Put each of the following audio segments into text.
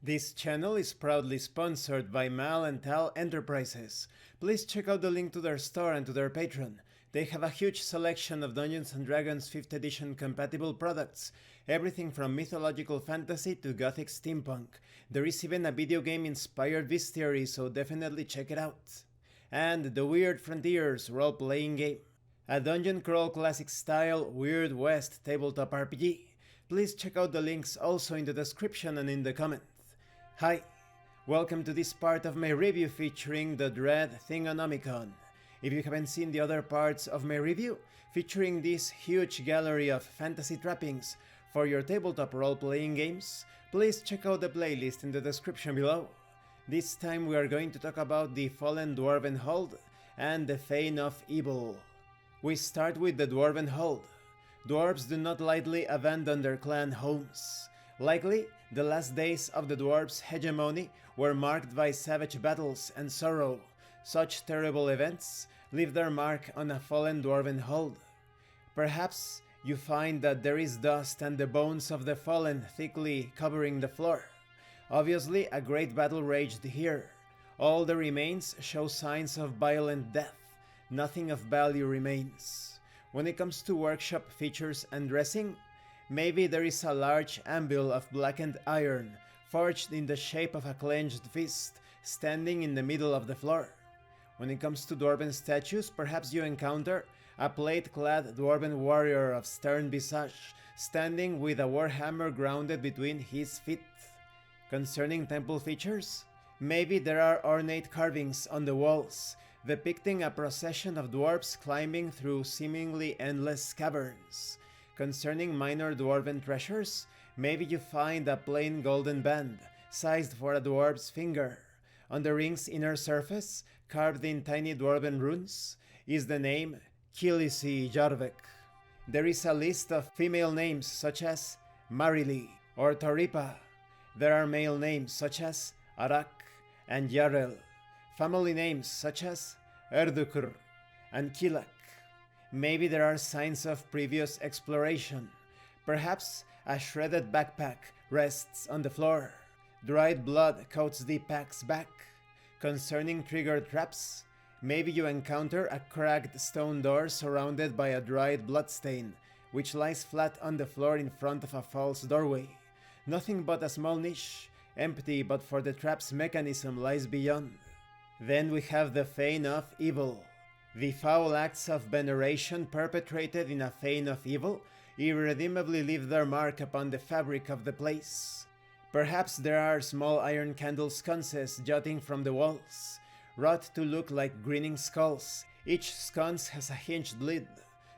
This channel is proudly sponsored by Mal and Tal Enterprises. Please check out the link to their store and to their Patreon. They have a huge selection of Dungeons & Dragons 5th edition compatible products, everything from mythological fantasy to gothic steampunk. There is even a video game inspired bestiary, so definitely check it out. And the Weird Frontiers role-playing game, a dungeon crawl classic style Weird West tabletop RPG. Please check out the links also in the description and in the comments. Hi, welcome to this part of my review featuring the Dread Thingonomicon. If you haven't seen the other parts of my review, featuring this huge gallery of fantasy trappings for your tabletop role-playing games, please check out the playlist in the description below. This time we are going to talk about the fallen Dwarven Hold and the Fane of Evil. We start with the Dwarven Hold. Dwarves do not lightly abandon their clan homes. Likely, the last days of the dwarves' hegemony were marked by savage battles and sorrow. Such terrible events leave their mark on a fallen dwarven hold. Perhaps you find that there is dust and the bones of the fallen thickly covering the floor. Obviously, a great battle raged here. All the remains show signs of violent death. Nothing of value remains. When it comes to workshop features and dressing, maybe there is a large anvil of blackened iron, forged in the shape of a clenched fist, standing in the middle of the floor. When it comes to dwarven statues, perhaps you encounter a plate-clad dwarven warrior of stern visage, standing with a warhammer grounded between his feet. Concerning temple features, maybe there are ornate carvings on the walls, depicting a procession of dwarves climbing through seemingly endless caverns. Concerning minor dwarven treasures, maybe you find a plain golden band, sized for a dwarf's finger. On the ring's inner surface, carved in tiny dwarven runes, is the name Kilisi Jarvek. There is a list of female names such as Marili or Taripa. There are male names such as Arak and Yarel. Family names such as Erdukur and Kilak. Maybe there are signs of previous exploration. Perhaps a shredded backpack rests on the floor. Dried blood coats the pack's back. Concerning triggered traps, maybe you encounter a cracked stone door surrounded by a dried bloodstain, which lies flat on the floor in front of a false doorway. Nothing but a small niche, empty but for the trap's mechanism lies beyond. Then we have the Fane of Evil. The foul acts of veneration perpetrated in a Fane of Evil irredeemably leave their mark upon the fabric of the place. Perhaps there are small iron candle sconces jutting from the walls, wrought to look like grinning skulls. Each sconce has a hinged lid.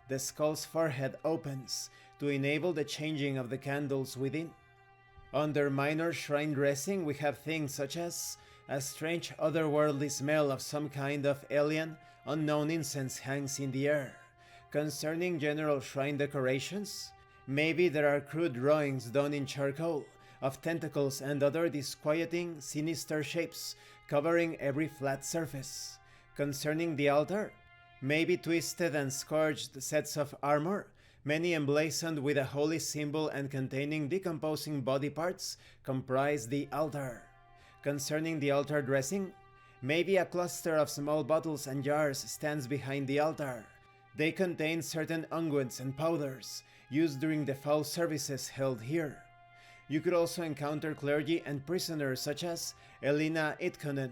The skull's forehead opens to enable the changing of the candles within. Under minor shrine dressing, we have things such as a strange otherworldly smell of some kind of alien, unknown incense hangs in the air. Concerning general shrine decorations, maybe there are crude drawings done in charcoal of tentacles and other disquieting, sinister shapes covering every flat surface. Concerning the altar, maybe twisted and scourged sets of armor, many emblazoned with a holy symbol and containing decomposing body parts, comprise the altar. Concerning the altar dressing, maybe a cluster of small bottles and jars stands behind the altar. They contain certain unguents and powders used during the foul services held here. You could also encounter clergy and prisoners such as Elina Itkonen.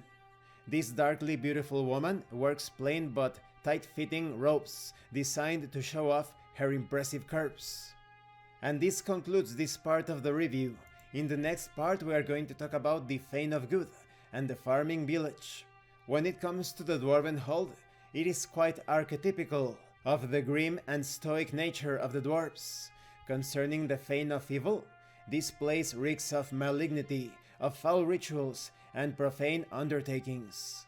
This darkly beautiful woman works plain but tight-fitting robes designed to show off her impressive curves. And this concludes this part of the review. In the next part we are going to talk about the Fane of Good and the farming village. When it comes to the Dwarven Hold, it is quite archetypical of the grim and stoic nature of the dwarves. Concerning the Fane of Evil, this place reeks of malignity, of foul rituals, and profane undertakings.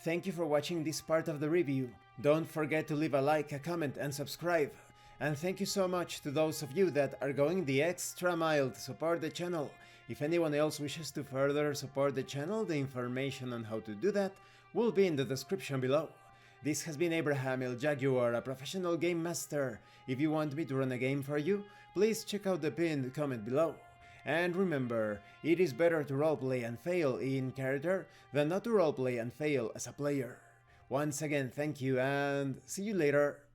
Thank you for watching this part of the review. Don't forget to leave a like, a comment, and subscribe. And thank you so much to those of you that are going the extra mile to support the channel. If anyone else wishes to further support the channel, the information on how to do that will be in the description below. This has been Abraham El Jaguar, a professional game master. If you want me to run a game for you, please check out the pinned comment below. And remember, it is better to roleplay and fail in character than not to roleplay and fail as a player. Once again, thank you and see you later.